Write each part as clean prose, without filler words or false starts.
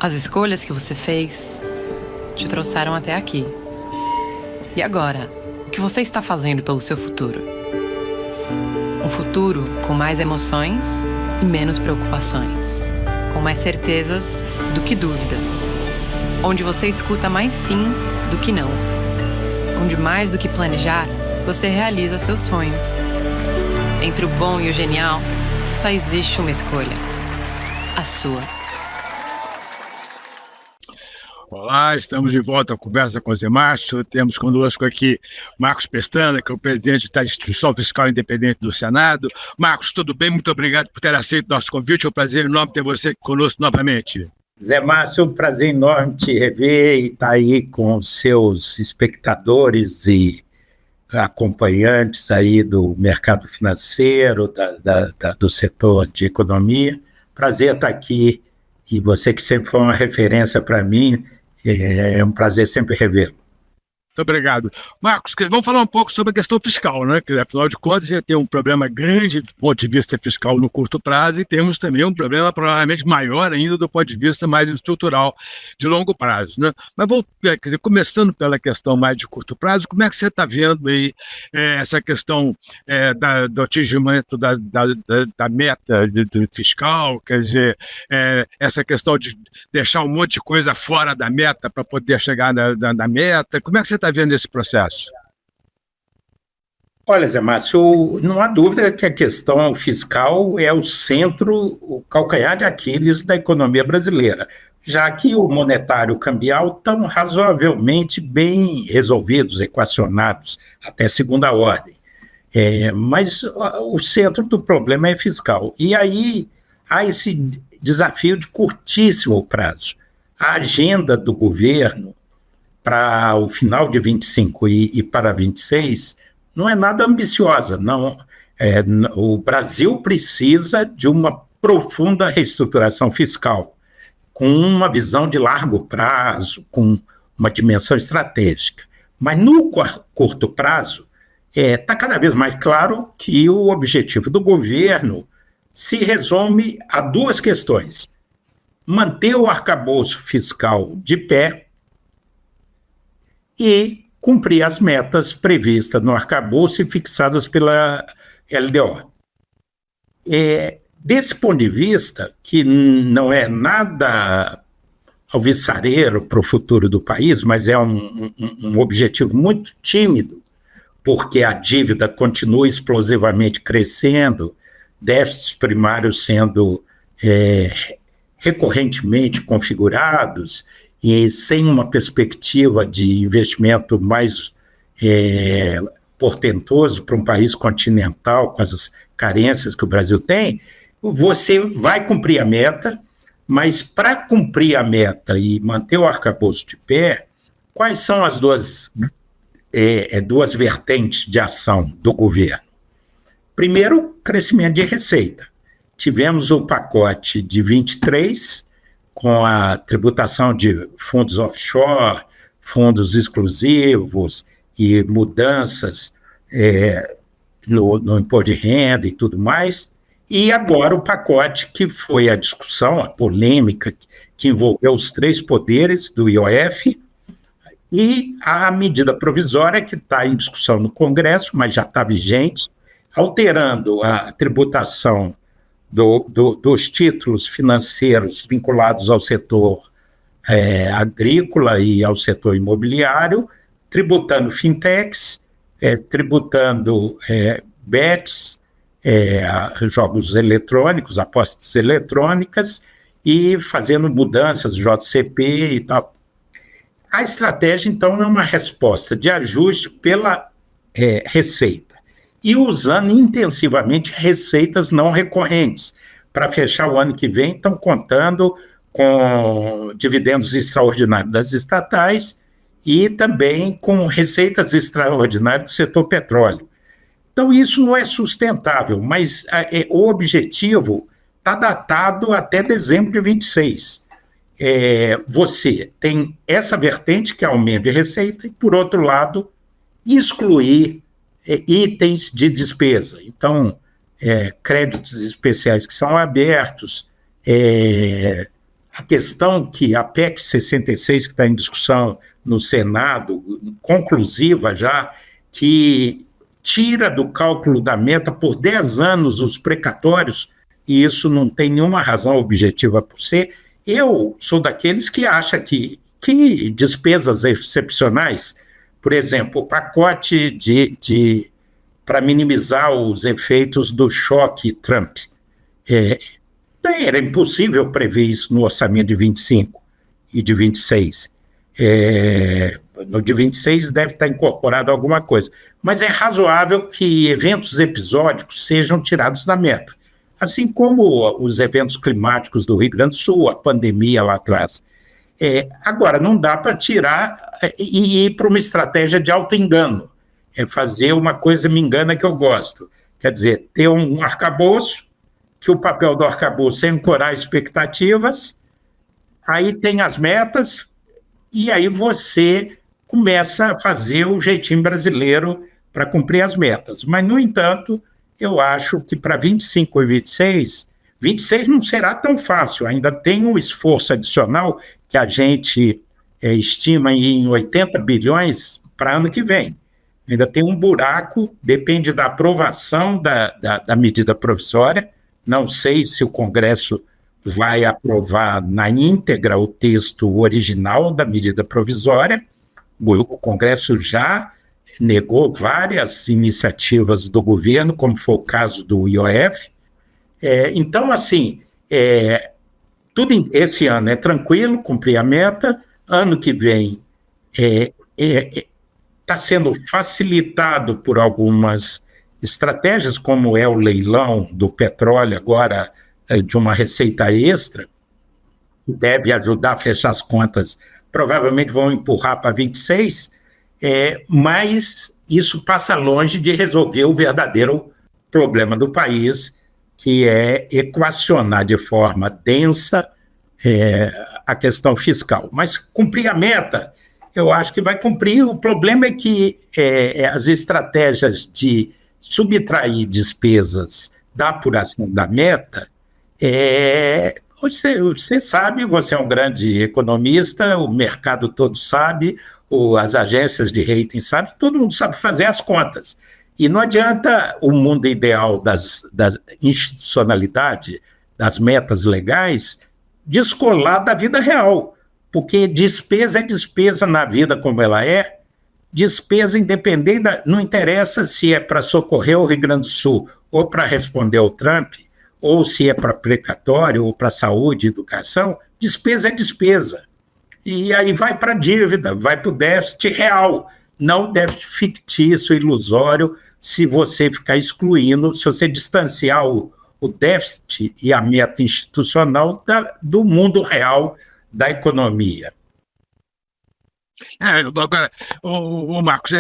As escolhas que você fez te trouxeram até aqui. E agora, o que você está fazendo pelo seu futuro? Um futuro com mais emoções e menos preocupações. Com mais certezas do que dúvidas. Onde você escuta mais sim do que não. Onde mais do que planejar, você realiza seus sonhos. Entre o bom e o genial, só existe uma escolha. A sua. Olá, estamos de volta à Conversa com o Zé Márcio. Temos conosco aqui Marcos Pestana, que é o presidente da Instituição Fiscal Independente do Senado. Marcos, tudo bem? Muito obrigado por ter aceito o nosso convite. É um prazer enorme ter você conosco novamente. Zé Márcio, um prazer enorme te rever e estar aí com seus espectadores e acompanhantes aí do mercado financeiro, do setor de economia. Prazer estar aqui, e você que sempre foi uma referência para mim, é um prazer sempre revê-lo. Muito obrigado. Marcos, vamos falar um pouco sobre a questão fiscal, né? Que, afinal de contas, a gente tem um problema grande do ponto de vista fiscal no curto prazo e temos também um problema provavelmente maior ainda do ponto de vista mais estrutural de longo prazo, né? Mas quer dizer, começando pela questão mais de curto prazo, como é que você está vendo aí essa questão do atingimento da meta fiscal, quer dizer, essa questão de deixar um monte de coisa fora da meta para poder chegar na meta? Como é que você está vendo esse processo? Olha, Zé Márcio, não há dúvida que a questão fiscal é o centro, o calcanhar de Aquiles da economia brasileira, já que o monetário e o cambial estão razoavelmente bem resolvidos, equacionados, até segunda ordem. Mas o centro do problema é fiscal. E aí há esse desafio de curtíssimo prazo. A agenda do governo para o final de 25 e para 26, não é nada ambiciosa. Não. O Brasil precisa de uma profunda reestruturação fiscal, com uma visão de largo prazo, com uma dimensão estratégica. Mas no curto prazo, está cada vez mais claro que o objetivo do governo se resume a duas questões: manter o arcabouço fiscal de pé e cumprir as metas previstas no arcabouço e fixadas pela LDO. Desse ponto de vista, que não é nada alvissareiro para o futuro do país, mas é um objetivo muito tímido, porque a dívida continua explosivamente crescendo, déficits primários sendo recorrentemente configurados, e sem uma perspectiva de investimento mais portentoso para um país continental, com as carências que o Brasil tem, você vai cumprir a meta, mas para cumprir a meta e manter o arcabouço de pé, quais são as duas vertentes de ação do governo? Primeiro, crescimento de receita. Tivemos o pacote de 23, com a tributação de fundos offshore, fundos exclusivos e mudanças no imposto de renda e tudo mais, e agora o pacote que foi a discussão, a polêmica, que envolveu os três poderes do IOF, e a medida provisória que está em discussão no Congresso, mas já está vigente, alterando a tributação dos títulos financeiros vinculados ao setor agrícola e ao setor imobiliário, tributando fintechs, tributando bets, jogos eletrônicos, apostas eletrônicas, e fazendo mudanças, JCP e tal. A estratégia, então, é uma resposta de ajuste pela receita, e usando intensivamente receitas não recorrentes. Para fechar o ano que vem, estão contando com dividendos extraordinários das estatais e também com receitas extraordinárias do setor petróleo. Então, isso não é sustentável, mas o objetivo está datado até dezembro de 26. Você tem essa vertente, que é aumento de receita, e, por outro lado, excluir itens de despesa. Então, créditos especiais que são abertos, a questão que a PEC 66, que está em discussão no Senado, conclusiva já, que tira do cálculo da meta por 10 anos os precatórios, e isso não tem nenhuma razão objetiva por ser. Eu sou daqueles que acham que despesas excepcionais, por exemplo, o pacote para minimizar os efeitos do choque Trump, era impossível prever isso no orçamento de 25 e de 26. No de 26 deve estar incorporado alguma coisa, mas é razoável que eventos episódicos sejam tirados da meta, assim como os eventos climáticos do Rio Grande do Sul, a pandemia lá atrás. Agora, não dá para tirar e ir para uma estratégia de auto-engano, fazer uma coisa me engana que eu gosto, quer dizer, ter um arcabouço, que o papel do arcabouço é ancorar expectativas, aí tem as metas, e aí você começa a fazer o jeitinho brasileiro para cumprir as metas. Mas, no entanto, eu acho que para 25 e 26 não será tão fácil, ainda tem um esforço adicional que a gente estima em 80 bilhões para ano que vem. Ainda tem um buraco, depende da aprovação da medida provisória. Não sei se o Congresso vai aprovar na íntegra o texto original da medida provisória. O Congresso já negou várias iniciativas do governo, como foi o caso do IOF. Então, assim, tudo esse ano é tranquilo, cumprir a meta. Ano que vem está sendo facilitado por algumas estratégias, como é o leilão do petróleo agora, de uma receita extra, que deve ajudar a fechar as contas, provavelmente vão empurrar para 26, mas isso passa longe de resolver o verdadeiro problema do país, que é equacionar de forma densa a questão fiscal. Mas cumprir a meta, eu acho que vai cumprir. O problema é que as estratégias de subtrair despesas da apuração da meta, você sabe, você é um grande economista, o mercado todo sabe, as agências de rating sabem, todo mundo sabe fazer as contas. E não adianta o mundo ideal da institucionalidade, das metas legais, descolar da vida real, porque despesa é despesa na vida como ela é, despesa independente, não interessa se é para socorrer o Rio Grande do Sul ou para responder ao Trump, ou se é para precatório ou para saúde e educação, despesa é despesa. E aí vai para a dívida, vai para o déficit real, não déficit fictício, ilusório, se você ficar excluindo, se você distanciar o déficit e a meta institucional do mundo real da economia. Agora, o Marcos,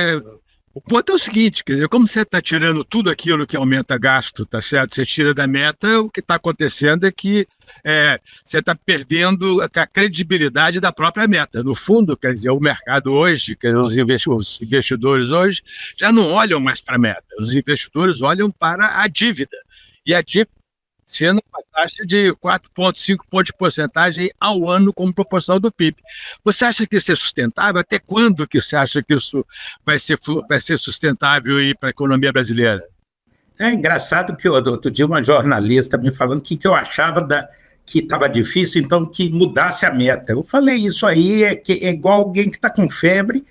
o ponto é o seguinte, quer dizer, como você está tirando tudo aquilo que aumenta gasto, tá certo? Você tira da meta, o que está acontecendo é que você está perdendo a credibilidade da própria meta. No fundo, quer dizer, o mercado hoje, quer dizer, os investidores hoje já não olham mais para a meta, os investidores olham para a dívida. E a dívida sendo uma taxa de 4,5 pontos de porcentagem ao ano como proporção do PIB. Você acha que isso é sustentável? Até quando que você acha que isso vai ser sustentável para a economia brasileira? É engraçado que outro dia uma jornalista me falando que eu achava que estava difícil, então que mudasse a meta. Eu falei, isso aí é igual alguém que está com febre,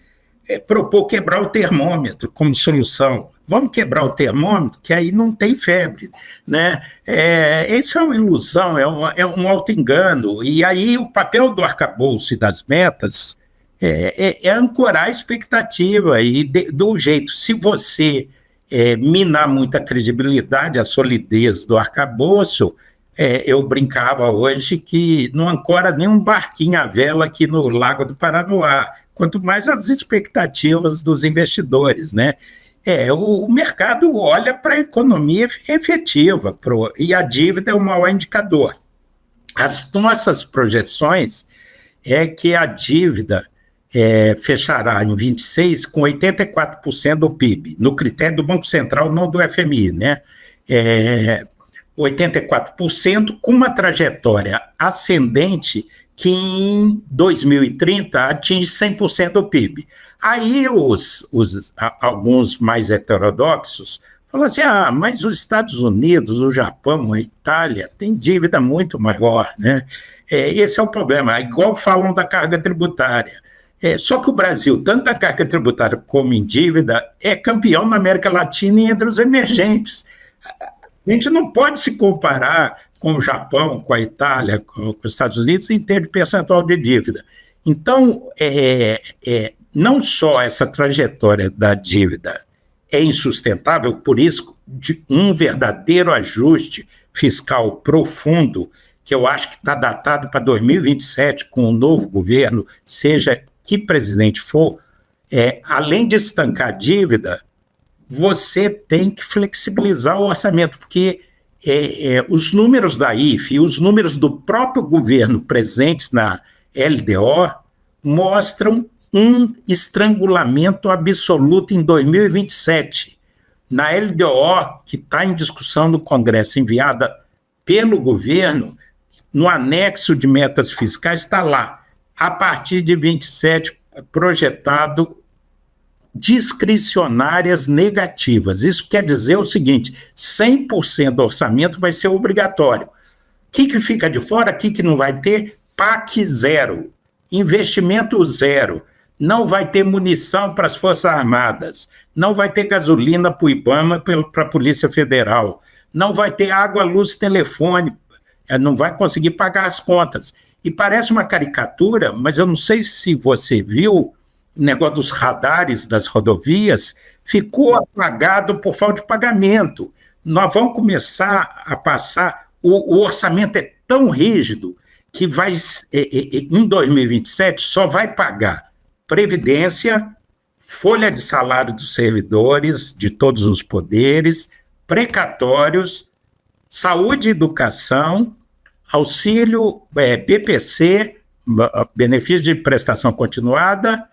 propor quebrar o termômetro como solução. Vamos quebrar o termômetro, que aí não tem febre, né? Isso é uma ilusão, é um auto-engano. E aí o papel do arcabouço e das metas é ancorar a expectativa e do jeito, se você minar muita credibilidade, a solidez do arcabouço, eu brincava hoje que não ancora nenhum barquinho à vela aqui no Lago do Paranoá, quanto mais as expectativas dos investidores, né? O mercado olha para a economia efetiva, e a dívida é o maior indicador. As nossas projeções é que a dívida fechará em 26 com 84% do PIB, no critério do Banco Central, não do FMI, né? 84%, com uma trajetória ascendente que em 2030 atinge 100% do PIB. Aí alguns mais heterodoxos falam assim, mas os Estados Unidos, o Japão, a Itália têm dívida muito maior, né? Esse é o problema, igual falam da carga tributária. Só que o Brasil, tanto na carga tributária como em dívida, é campeão na América Latina e entre os emergentes. A gente não pode se comparar com o Japão, com a Itália, com os Estados Unidos, em termos de percentual de dívida. Então, não só essa trajetória da dívida é insustentável, por isso, de um verdadeiro ajuste fiscal profundo, que eu acho que está datado para 2027, com o novo governo, seja que presidente for, além de estancar a dívida, você tem que flexibilizar o orçamento, porque os números da IFE e os números do próprio governo presentes na LDO mostram um estrangulamento absoluto em 2027. Na LDO, que está em discussão no Congresso, enviada pelo governo, no anexo de metas fiscais está lá, a partir de 27, projetado discricionárias negativas. Isso quer dizer o seguinte, 100% do orçamento vai ser obrigatório. O que fica de fora? O que não vai ter? PAC zero, investimento zero, não vai ter munição para as Forças Armadas, não vai ter gasolina para o IBAMA, para a Polícia Federal, não vai ter água, luz, telefone, não vai conseguir pagar as contas. E parece uma caricatura, mas eu não sei se você viu, o negócio dos radares das rodovias ficou apagado por falta de pagamento. Nós vamos começar a passar, o orçamento é tão rígido que em 2027 só vai pagar previdência, folha de salário dos servidores de todos os poderes, precatórios, saúde e educação, auxílio BPC, benefício de prestação continuada,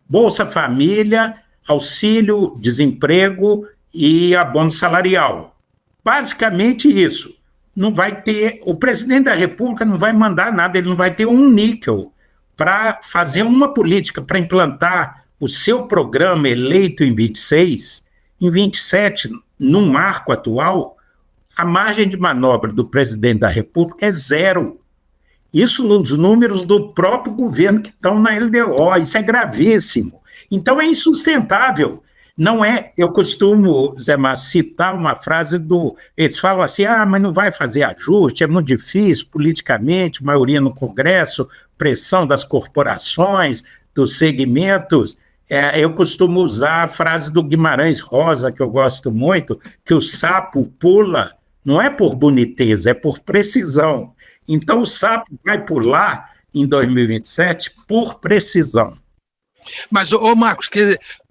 Bolsa Família, auxílio desemprego e abono salarial. Basicamente isso. Não vai ter, o presidente da República não vai mandar nada, ele não vai ter um níquel para fazer uma política, para implantar o seu programa eleito em 26, em 27, no marco atual, a margem de manobra do presidente da República é zero. Isso nos números do próprio governo que estão na LDO, isso é gravíssimo. Então é insustentável. Não é, eu costumo, Zé Márcio, citar uma frase eles falam assim, mas não vai fazer ajuste, é muito difícil politicamente, maioria no Congresso, pressão das corporações, dos segmentos. Eu costumo usar a frase do Guimarães Rosa, que eu gosto muito, que o sapo pula, não é por boniteza, é por precisão. Então o sapo vai pular em 2027 por precisão. Mas, Marcos,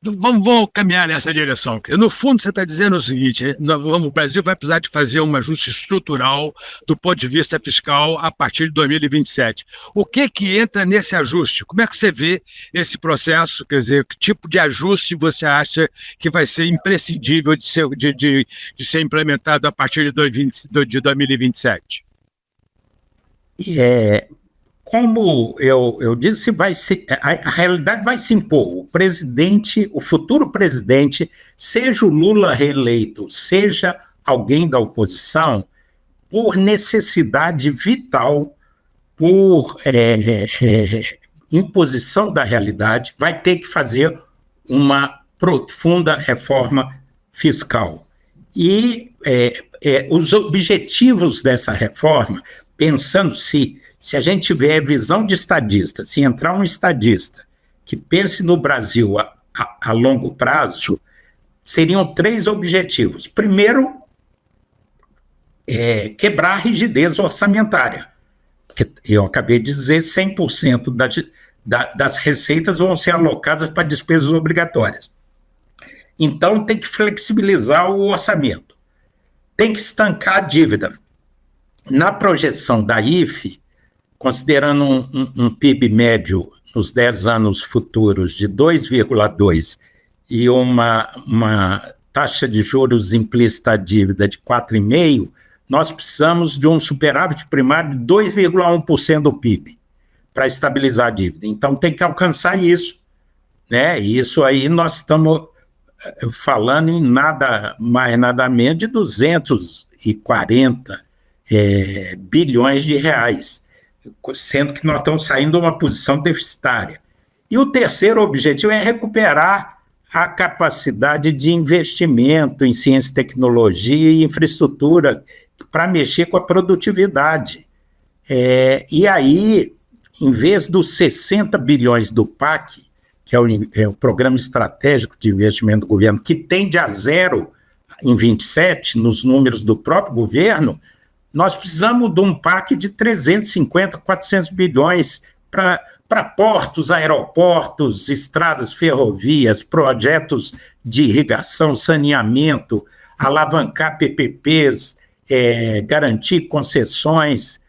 vamos caminhar nessa direção. No fundo, você está dizendo o seguinte, o Brasil vai precisar de fazer um ajuste estrutural do ponto de vista fiscal a partir de 2027. O que entra nesse ajuste? Como é que você vê esse processo? Quer dizer, que tipo de ajuste você acha que vai ser imprescindível de ser implementado a partir de 2027? Como eu disse, a realidade vai se impor. O futuro presidente, seja o Lula reeleito, seja alguém da oposição, por necessidade vital, por imposição da realidade, vai ter que fazer uma profunda reforma fiscal. E os objetivos dessa reforma, pensando se a gente tiver visão de estadista, se entrar um estadista que pense no Brasil a longo prazo, seriam 3 objetivos. Primeiro, quebrar a rigidez orçamentária. Eu acabei de dizer, 100% das receitas vão ser alocadas para despesas obrigatórias. Então, tem que flexibilizar o orçamento. Tem que estancar a dívida. Na projeção da IFE, considerando um PIB médio nos 10 anos futuros de 2,2 e uma taxa de juros implícita à dívida de 4,5, nós precisamos de um superávit primário de 2,1% do PIB. para estabilizar a dívida. Então, tem que alcançar isso, né? E isso aí nós estamos falando em nada mais, nada menos de 240 bilhões de reais, sendo que nós estamos saindo de uma posição deficitária. E o terceiro objetivo é recuperar a capacidade de investimento em ciência, tecnologia e infraestrutura para mexer com a produtividade. E aí, em vez dos 60 bilhões do PAC, que é o Programa Estratégico de Investimento do Governo, que tende a zero em 27, nos números do próprio governo, nós precisamos de um PAC de 350, 400 bilhões para portos, aeroportos, estradas, ferrovias, projetos de irrigação, saneamento, alavancar PPPs, garantir concessões.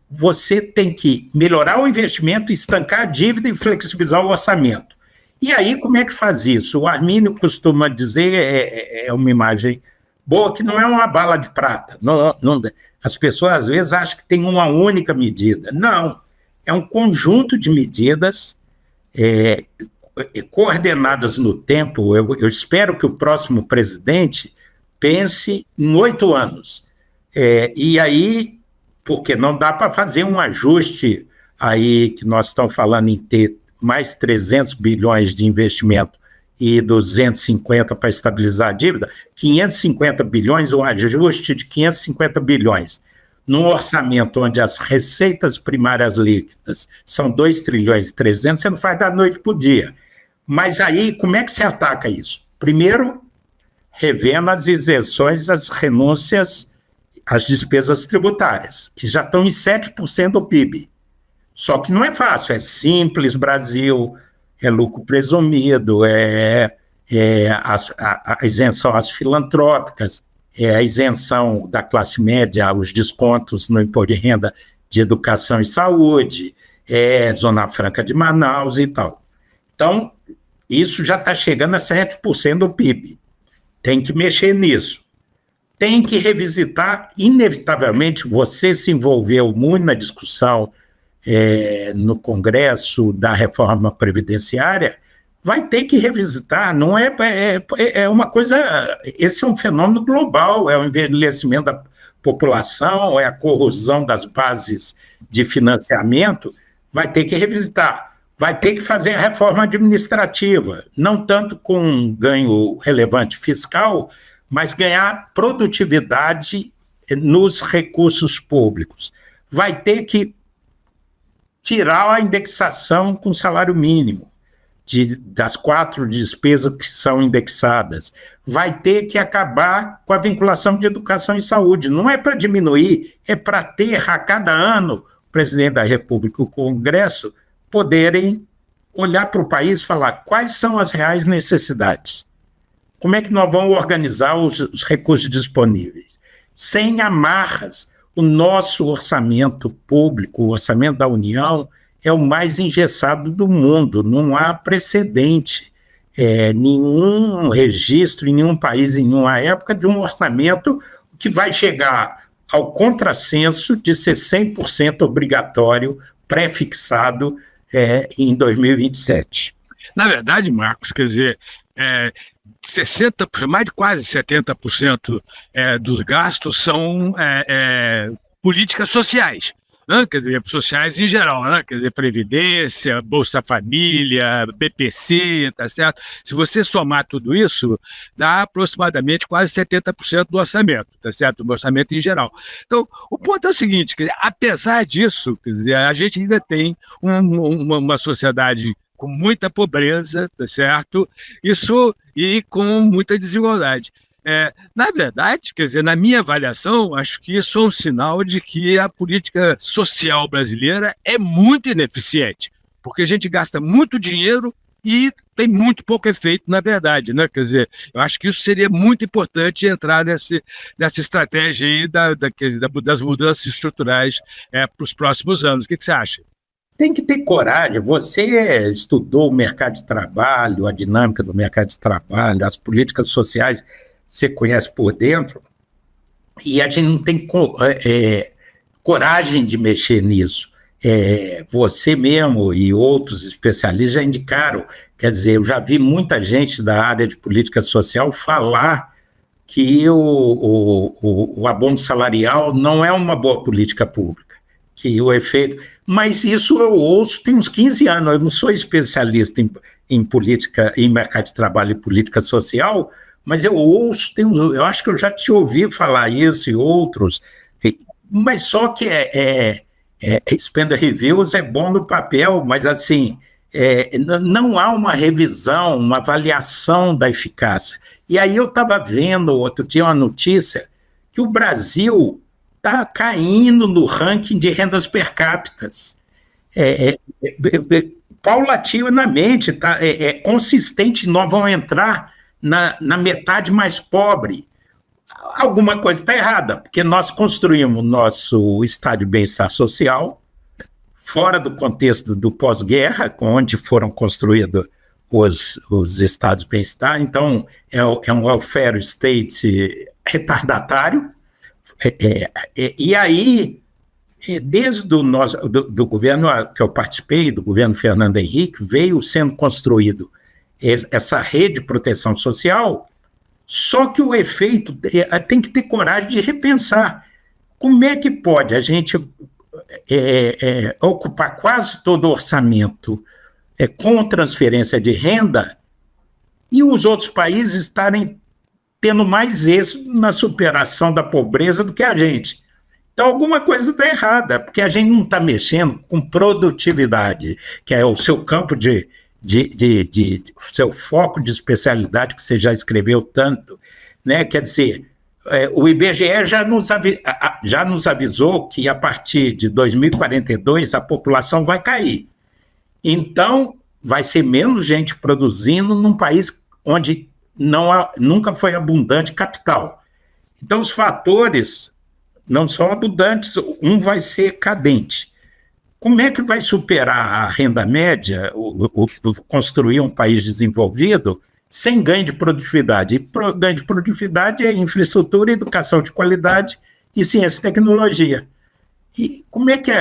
Você tem que melhorar o investimento, estancar a dívida e flexibilizar o orçamento. E aí, como é que faz isso? O Armínio costuma dizer, é uma imagem boa, que não é uma bala de prata. As pessoas, às vezes, acham que tem uma única medida. Não, é um conjunto de medidas coordenadas no tempo. Eu espero que o próximo presidente pense em 8 anos. E aí, porque não dá para fazer um ajuste aí, que nós estamos falando em ter mais 300 bilhões de investimento e 250 para estabilizar a dívida, 550 bilhões, um ajuste de 550 bilhões, num orçamento onde as receitas primárias líquidas são 2 trilhões e 300, você não faz da noite para o dia. Mas aí, como é que se ataca isso? Primeiro, revendo as isenções, as renúncias às despesas tributárias, que já estão em 7% do PIB. Só que não é fácil, é Simples Brasil, é lucro presumido, a isenção às filantrópicas, a isenção da classe média, os descontos no imposto de renda de educação e saúde, Zona Franca de Manaus e tal. Então, isso já está chegando a 7% do PIB. Tem que mexer nisso. Tem que revisitar, inevitavelmente, você se envolveu muito na discussão no Congresso da reforma previdenciária, vai ter que revisitar, não é uma coisa, esse é um fenômeno global, é o envelhecimento da população, é a corrosão das bases de financiamento, vai ter que revisitar, vai ter que fazer a reforma administrativa, não tanto com um ganho relevante fiscal, mas ganhar produtividade nos recursos públicos. Vai ter que tirar a indexação com salário mínimo, das 4 despesas que são indexadas. Vai ter que acabar com a vinculação de educação e saúde. Não é para diminuir, é para ter a cada ano o presidente da República e o Congresso poderem olhar para o país e falar quais são as reais necessidades. Como é que nós vamos organizar os recursos disponíveis? Sem amarras. O nosso orçamento público, o orçamento da União, é o mais engessado do mundo, não há precedente, nenhum registro em nenhum país, em nenhuma época, de um orçamento que vai chegar ao contrassenso de ser 100% obrigatório, pré-fixado em 2027. Na verdade, Marcos, quer dizer, 60%, mais de quase 70% dos gastos são políticas sociais, né? Quer dizer, sociais em geral, né? Quer dizer, Previdência, Bolsa Família, BPC, tá certo? Se você somar tudo isso, dá aproximadamente quase 70% do orçamento, tá certo? Do orçamento em geral. Então, o ponto é o seguinte, quer dizer, apesar disso, quer dizer, a gente ainda tem uma sociedade com muita pobreza, tá certo? Isso e com muita desigualdade. Na verdade, quer dizer, na minha avaliação, acho que isso é um sinal de que a política social brasileira é muito ineficiente, porque a gente gasta muito dinheiro e tem muito pouco efeito, na verdade, né? Quer dizer, eu acho que isso seria muito importante entrar nessa estratégia aí das mudanças estruturais para os próximos anos. O que você acha? Tem que ter coragem. Você estudou o mercado de trabalho, a dinâmica do mercado de trabalho, as políticas sociais, você conhece por dentro, e a gente não tem coragem de mexer nisso. Você mesmo e outros especialistas já indicaram, quer dizer, eu já vi muita gente da área de política social falar que o abono salarial não é uma boa política pública, que o efeito... Mas isso eu ouço tem uns 15 anos, eu não sou especialista em política, em mercado de trabalho e política social, mas eu ouço, eu acho que eu já te ouvi falar isso e outros, mas só que Spender Reviews é bom no papel, mas assim, não há uma revisão, uma avaliação da eficácia. E aí eu estava vendo outro dia uma notícia que o Brasil está caindo no ranking de rendas per capita. Paulatinamente, consistente, nós vamos entrar na metade mais pobre. Alguma coisa está errada, porque nós construímos nosso estado de bem-estar social fora do contexto do pós-guerra, onde foram construídos os estados de bem-estar. Então, é um welfare state retardatário. E aí, desde do governo que eu participei, do governo Fernando Henrique, veio sendo construído essa rede de proteção social. Só que o efeito tem que ter coragem de repensar. Como é que pode a gente ocupar quase todo o orçamento com transferência de renda e os outros países estarem tendo mais êxito na superação da pobreza do que a gente? Então, alguma coisa está errada, porque a gente não está mexendo com produtividade, que é o seu campo seu foco de especialidade que você já escreveu tanto, né? Quer dizer, o IBGE já nos avisou que a partir de 2042 a população vai cair. Então, vai ser menos gente produzindo num país onde nunca foi abundante capital. Então, os fatores não são abundantes, um vai ser cadente. Como é que vai superar a renda média, construir um país desenvolvido, sem ganho de produtividade? E ganho de produtividade é infraestrutura, educação de qualidade e ciência e tecnologia. E como é que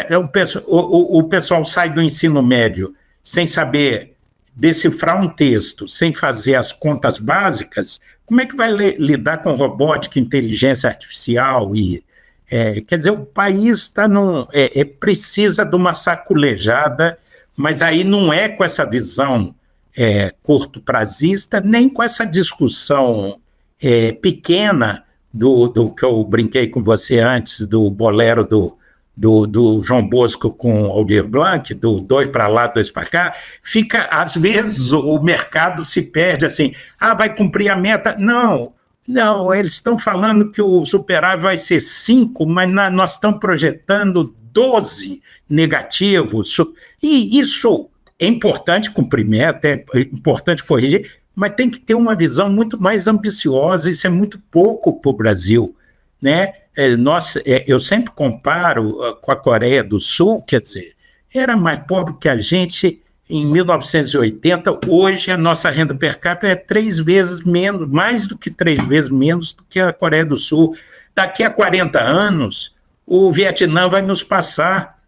o pessoal sai do ensino médio sem saber decifrar um texto, sem fazer as contas básicas? Como é que vai lidar com robótica, inteligência artificial e... quer dizer, o país precisa de uma saculejada, mas aí não é com essa visão curto-prazista, nem com essa discussão pequena do que eu brinquei com você antes, do bolero do João Bosco com Aldir Blanc, do 2 para lá, 2 para cá. Fica, às vezes, o mercado se perde assim, vai cumprir a meta. Não, eles estão falando que o superávit vai ser 5, mas nós estamos projetando 12 negativos. E isso é importante cumprir meta, é importante corrigir, mas tem que ter uma visão muito mais ambiciosa. Isso é muito pouco para o Brasil, né? Eu sempre comparo com a Coreia do Sul, quer dizer, era mais pobre que a gente em 1980, hoje a nossa renda per capita é 3 vezes menos, mais do que 3 vezes menos do que a Coreia do Sul. Daqui a 40 anos, o Vietnã vai nos passar,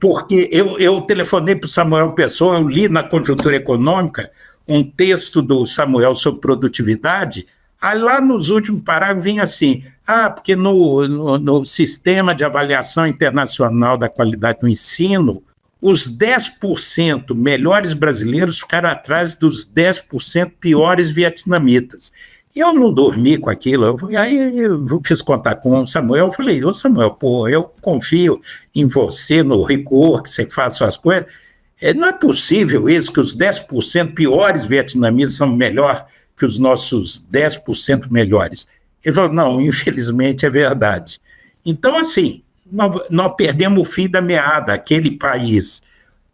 porque eu telefonei para o Samuel Pessoa, eu li na Conjuntura Econômica um texto do Samuel sobre produtividade, aí lá nos últimos parágrafos vinha assim, porque no sistema de avaliação internacional da qualidade do ensino, os 10% melhores brasileiros ficaram atrás dos 10% piores vietnamitas. Eu não dormi com aquilo, aí eu fiz contato com o Samuel, eu falei, Samuel, eu confio em você, no rigor, que você faz suas coisas. Não é possível isso, que os 10% piores vietnamitas são melhor que os nossos 10% melhores. Ele falou, não, infelizmente é verdade. Então, assim, nós perdemos o fio da meada, aquele país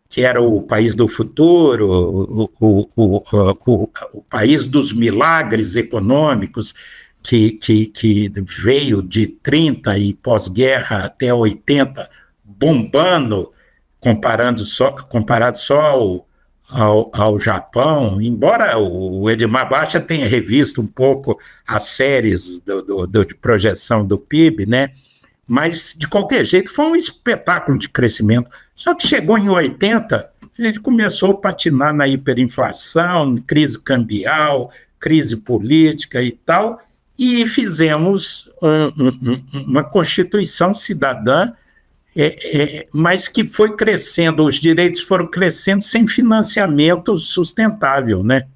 que era o país do futuro, o país dos milagres econômicos, que veio de 30 e pós-guerra até 80, bombando, comparado só ao Japão, embora o Edmar Baixa tenha revisto um pouco as séries de projeção do PIB, né? Mas, de qualquer jeito, foi um espetáculo de crescimento. Só que chegou em 80, a gente começou a patinar na hiperinflação, crise cambial, crise política e tal, e fizemos uma Constituição cidadã, mas que foi crescendo, os direitos foram crescendo sem financiamento sustentável, né?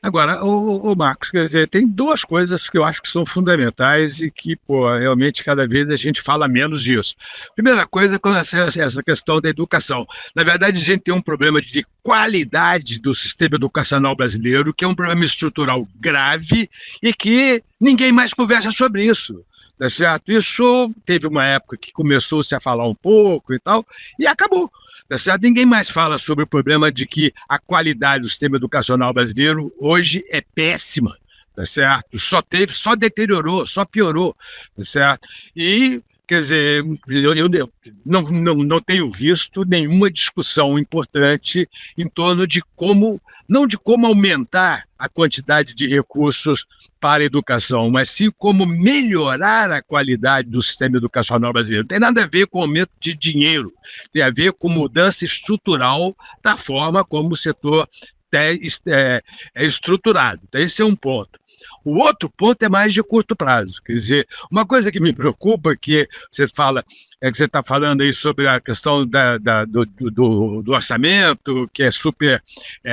Agora, o Marcos, quer dizer, tem duas coisas que eu acho que são fundamentais e que, realmente cada vez a gente fala menos disso. Primeira coisa é essa questão da educação. Na verdade, a gente tem um problema de qualidade do sistema educacional brasileiro, que é um problema estrutural grave e que ninguém mais conversa sobre isso. Tá certo? Isso teve uma época que começou-se a falar um pouco e tal, e acabou. Tá certo? Ninguém mais fala sobre o problema de que a qualidade do sistema educacional brasileiro hoje é péssima, tá certo? Só deteriorou, só piorou, tá certo? E, quer dizer, eu não tenho visto nenhuma discussão importante em torno de não de como aumentar a quantidade de recursos para a educação, mas sim como melhorar a qualidade do sistema educacional brasileiro. Não tem nada a ver com aumento de dinheiro, tem a ver com mudança estrutural da forma como o setor é estruturado. Então, esse é um ponto. O outro ponto é mais de curto prazo. Quer dizer, uma coisa que me preocupa, que você fala, que você está falando aí sobre a questão do orçamento, que é super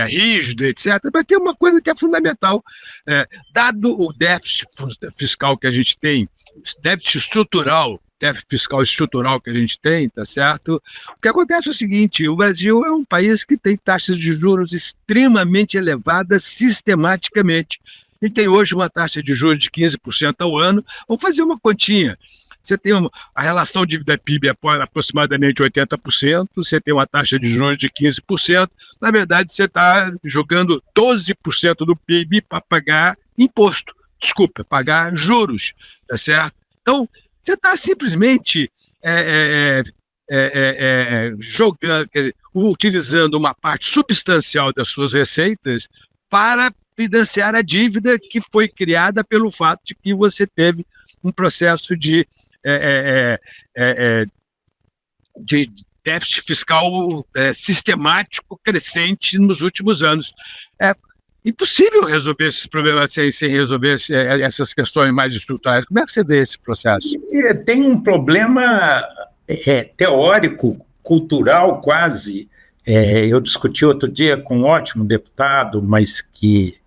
rígido, etc. Mas tem uma coisa que é fundamental. Dado o déficit fiscal que a gente tem, déficit fiscal estrutural que a gente tem, tá certo? O que acontece é o seguinte: o Brasil é um país que tem taxas de juros extremamente elevadas sistematicamente. A gente tem hoje uma taxa de juros de 15% ao ano. Vamos fazer uma continha. Você tem a relação dívida-PIB é aproximadamente 80%, você tem uma taxa de juros de 15%, na verdade você está jogando 12% do PIB para pagar imposto, pagar juros, tá certo? Então, você está simplesmente jogando, utilizando uma parte substancial das suas receitas para financiar a dívida que foi criada pelo fato de que você teve um processo de déficit fiscal sistemático crescente nos últimos anos. É impossível resolver esses problemas sem resolver essas questões mais estruturais. Como é que você vê esse processo? Tem um problema teórico, cultural quase. Eu discuti outro dia com um ótimo deputado, mas que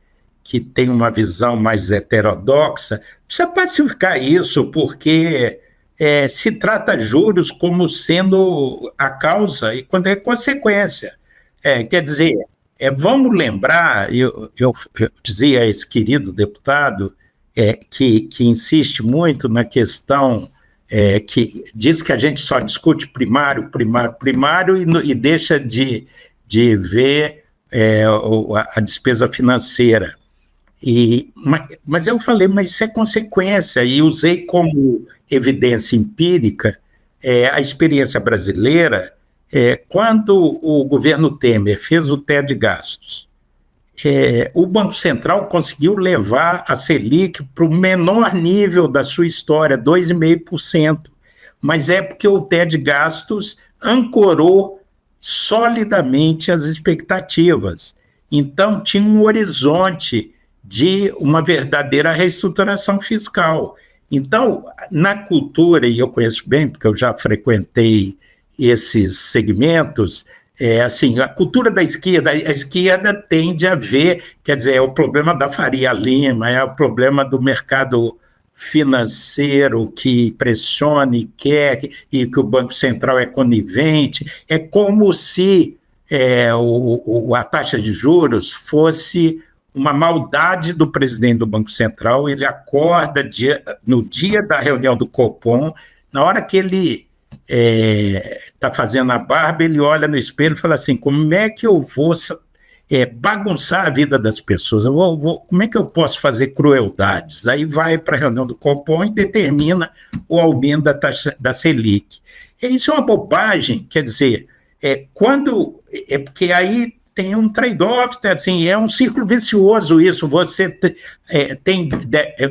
tem uma visão mais heterodoxa. Precisa pacificar isso, porque se trata juros como sendo a causa e quando é consequência. Quer dizer, vamos lembrar, eu dizia a esse querido deputado que insiste muito na questão que diz que a gente só discute primário e deixa de ver a despesa financeira. Mas eu falei, mas isso é consequência, e usei como evidência empírica a experiência brasileira. Quando o governo Temer fez o teto de gastos, o Banco Central conseguiu levar a Selic para o menor nível da sua história, 2,5%, mas é porque o teto de gastos ancorou solidamente as expectativas. Então, tinha um horizonte de uma verdadeira reestruturação fiscal. Então, na cultura, e eu conheço bem, porque eu já frequentei esses segmentos, assim, a cultura da esquerda, a esquerda tende a ver, quer dizer, é o problema da Faria Lima, é o problema do mercado financeiro que pressiona e quer, e que o Banco Central é conivente. É como se a taxa de juros fosse uma maldade do presidente do Banco Central. Ele acorda no dia da reunião do Copom, na hora que ele está fazendo a barba, ele olha no espelho e fala assim: como é que eu vou bagunçar a vida das pessoas? Como é que eu posso fazer crueldades? Aí vai para a reunião do Copom e determina o aumento da taxa da Selic. Isso é uma bobagem, quer dizer, porque aí tem um trade-off, assim, é um círculo vicioso isso. Você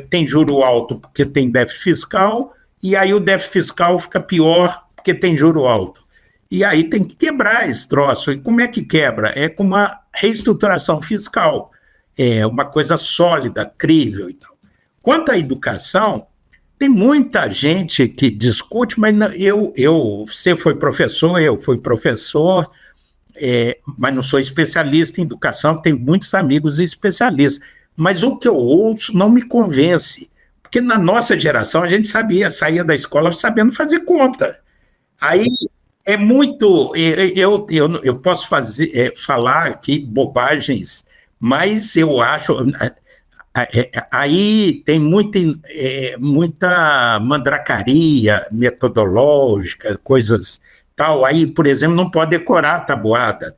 tem juro alto porque tem déficit fiscal, e aí o déficit fiscal fica pior porque tem juro alto. E aí tem que quebrar esse troço. E como é que quebra? É com uma reestruturação fiscal, uma coisa sólida, crível e tal. Quanto à educação, tem muita gente que discute, mas você foi professor, eu fui professor, mas não sou especialista em educação, tenho muitos amigos especialistas. Mas o que eu ouço não me convence, porque na nossa geração a gente saía da escola sabendo fazer conta. Aí é muito. Eu posso falar aqui bobagens, mas eu acho. Aí tem muita mandracaria metodológica, coisas tal. Aí, por exemplo, não pode decorar a tabuada.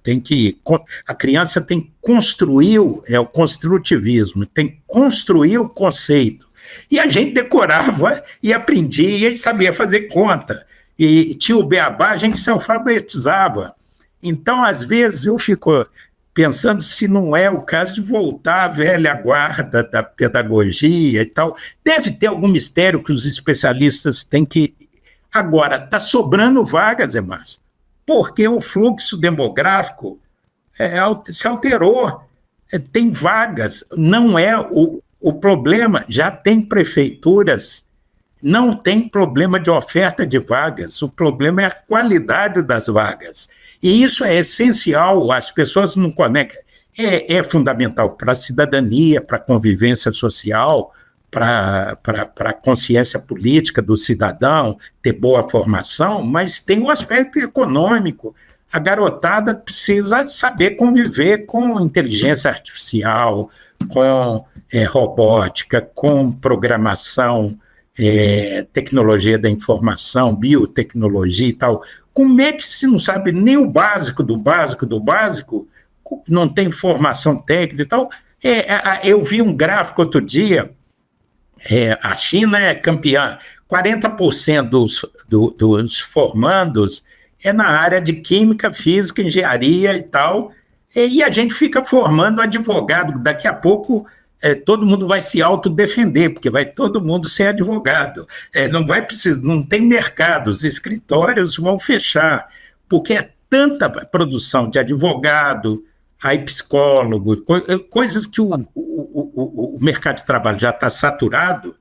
A criança tem que construir, o construtivismo, tem que construir o conceito. E a gente decorava e aprendia e sabia fazer conta. E tinha o beabá, a gente se alfabetizava. Então, às vezes, eu fico pensando se não é o caso de voltar à velha guarda da pedagogia e tal. Deve ter algum mistério que os especialistas têm que... Agora, está sobrando vagas, Zé Márcio, porque o fluxo demográfico se alterou. Tem vagas, não é o problema. Já tem prefeituras, não tem problema de oferta de vagas, o problema é a qualidade das vagas. E isso é essencial, as pessoas não conectam. É fundamental para a cidadania, para a convivência social, para a consciência política do cidadão, ter boa formação, mas tem um aspecto econômico. A garotada precisa saber conviver com inteligência artificial, com robótica, com programação, tecnologia da informação, biotecnologia e tal. Como é que se não sabe nem o básico do básico do básico, não tem formação técnica e tal? Eu vi um gráfico outro dia, a China é campeã, 40% dos formandos é na área de química, física, engenharia e tal, e a gente fica formando advogado, daqui a pouco todo mundo vai se autodefender, porque vai todo mundo ser advogado. Não vai precisar, não tem mercado, os escritórios vão fechar, porque é tanta produção de advogado, aí psicólogo, coisas que o mercado de trabalho já está saturado,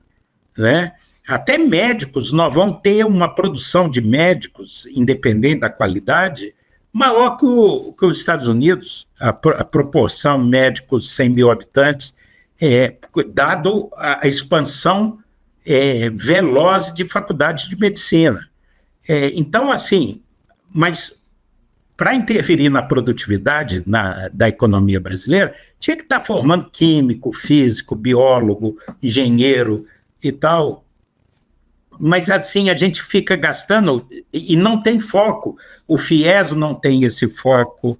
né? Até médicos, nós vamos ter uma produção de médicos, independente da qualidade, maior que os Estados Unidos, a proporção médicos 100 mil habitantes, dado a expansão veloz de faculdades de medicina. Então, assim, mas para interferir na produtividade da economia brasileira, tinha que estar formando químico, físico, biólogo, engenheiro e tal. Mas, assim, a gente fica gastando e não tem foco. O FIES não tem esse foco,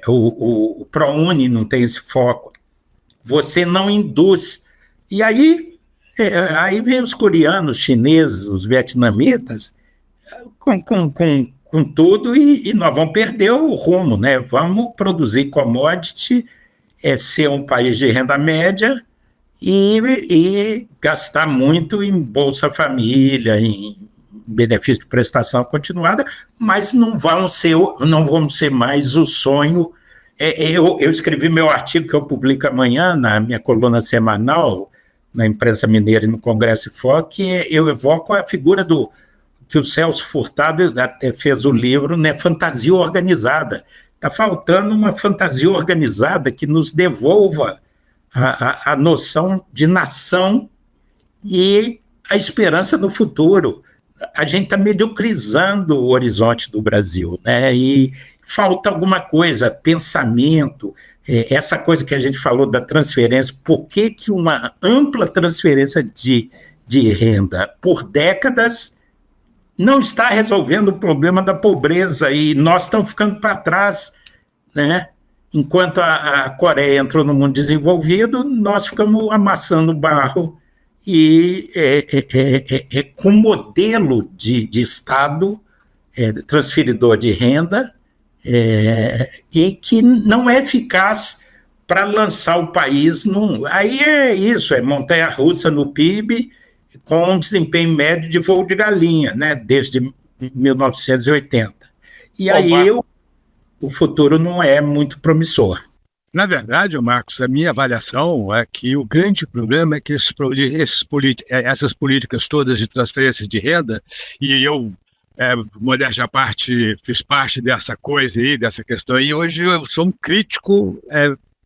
o ProUni não tem esse foco. Você não induz. E aí vem os coreanos, chineses, os vietnamitas, com tudo, e nós vamos perder o rumo, né? Vamos produzir commodity, ser um país de renda média e gastar muito em Bolsa Família, em benefício de prestação continuada, mas não vamos ser mais o sonho. Eu escrevi meu artigo que eu publico amanhã na minha coluna semanal, na Imprensa Mineira e no Congresso FOC, que eu evoco a figura que o Celso Furtado até fez o livro, né, Fantasia Organizada. Está faltando uma fantasia organizada que nos devolva a noção de nação e a esperança no futuro. A gente está mediocrizando o horizonte do Brasil, né? E falta alguma coisa, pensamento, essa coisa que a gente falou da transferência. Por que uma ampla transferência de renda por décadas não está resolvendo o problema da pobreza, e nós estamos ficando para trás, né? Enquanto a Coreia entrou no mundo desenvolvido, nós ficamos amassando barro e com modelo de Estado transferidor de renda e que não é eficaz para lançar o país. Aí é isso, montanha-russa no PIB, com um desempenho médio de voo de galinha, né, desde 1980. E aí o futuro não é muito promissor. Na verdade, Marcos, a minha avaliação é que o grande problema é que essas políticas todas de transferência de renda, e eu, modéstia à parte, fiz parte dessa coisa aí, dessa questão aí, hoje eu sou um crítico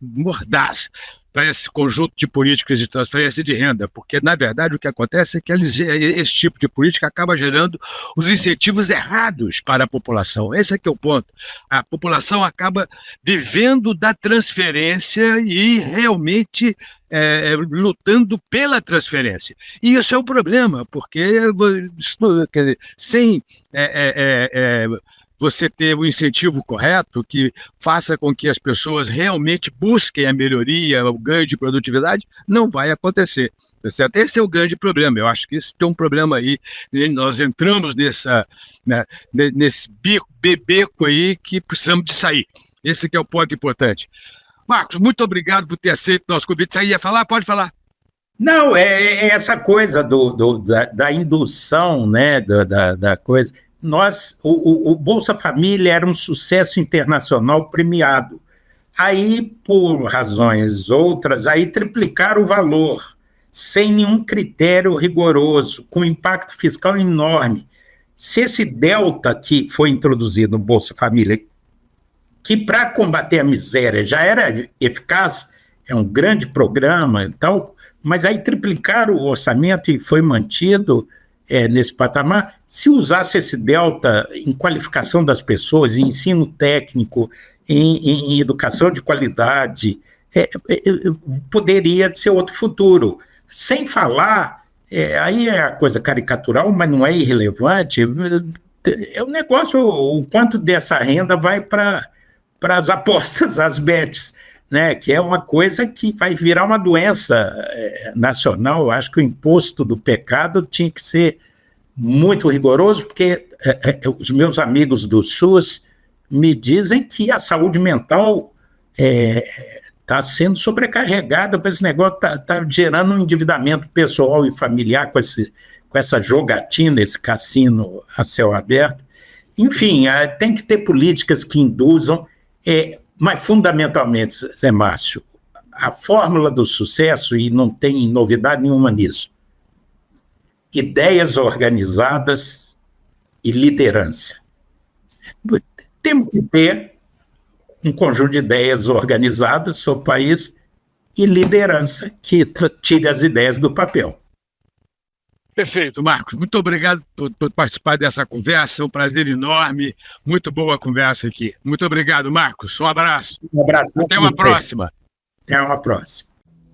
mordaz para esse conjunto de políticas de transferência de renda, porque, na verdade, o que acontece é que esse tipo de política acaba gerando os incentivos errados para a população. Esse é que é o ponto. A população acaba vivendo da transferência e realmente lutando pela transferência. E isso é um problema, porque, quer dizer, sem você ter o incentivo correto que faça com que as pessoas realmente busquem a melhoria, o ganho de produtividade, não vai acontecer, tá certo? Esse é o grande problema. Eu acho que isso tem um problema aí. Nós entramos nesse beco aí que precisamos de sair. Esse que é o ponto importante. Marcos, muito obrigado por ter aceito o nosso convite. Você ia falar? Pode falar. Não, é essa coisa da indução, né, da coisa. O Bolsa Família era um sucesso internacional premiado. Aí, por razões outras, aí triplicaram o valor, sem nenhum critério rigoroso, com impacto fiscal enorme. Se esse delta que foi introduzido no Bolsa Família, que para combater a miséria já era eficaz, é um grande programa e tal, mas aí triplicaram o orçamento e foi mantido nesse patamar. Se usasse esse delta em qualificação das pessoas, em ensino técnico, em educação de qualidade, poderia ser outro futuro. Sem falar, aí é a coisa caricatural, mas não é irrelevante, é um negócio, o quanto dessa renda vai para as apostas, as bets, né, que é uma coisa que vai virar uma doença nacional. Eu acho que o imposto do pecado tinha que ser muito rigoroso, porque os meus amigos do SUS me dizem que a saúde mental está sendo sobrecarregada com esse negócio, está gerando um endividamento pessoal e familiar com essa jogatina, esse cassino a céu aberto. Enfim, tem que ter políticas que induzam, mas fundamentalmente, Zé Márcio, a fórmula do sucesso, e não tem novidade nenhuma nisso, ideias organizadas e liderança. Temos que ter um conjunto de ideias organizadas sobre o país e liderança que tire as ideias do papel. Perfeito, Marcos. Muito obrigado por participar dessa conversa. É um prazer enorme. Muito boa a conversa aqui. Muito obrigado, Marcos. Um abraço. Um abraço. Até uma próxima. Até uma próxima.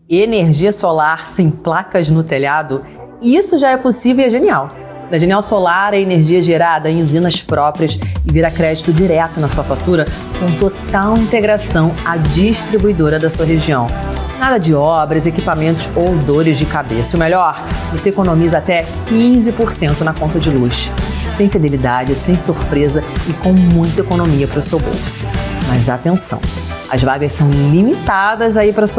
Energia solar sem placas no telhado, isso já é possível e é genial. Na Genial Solar, a energia gerada em usinas próprias e vira crédito direto na sua fatura com total integração à distribuidora da sua região. Nada de obras, equipamentos ou dores de cabeça. O melhor, você economiza até 15% na conta de luz. Sem fidelidade, sem surpresa e com muita economia para o seu bolso. Mas atenção, as vagas são limitadas aí para sua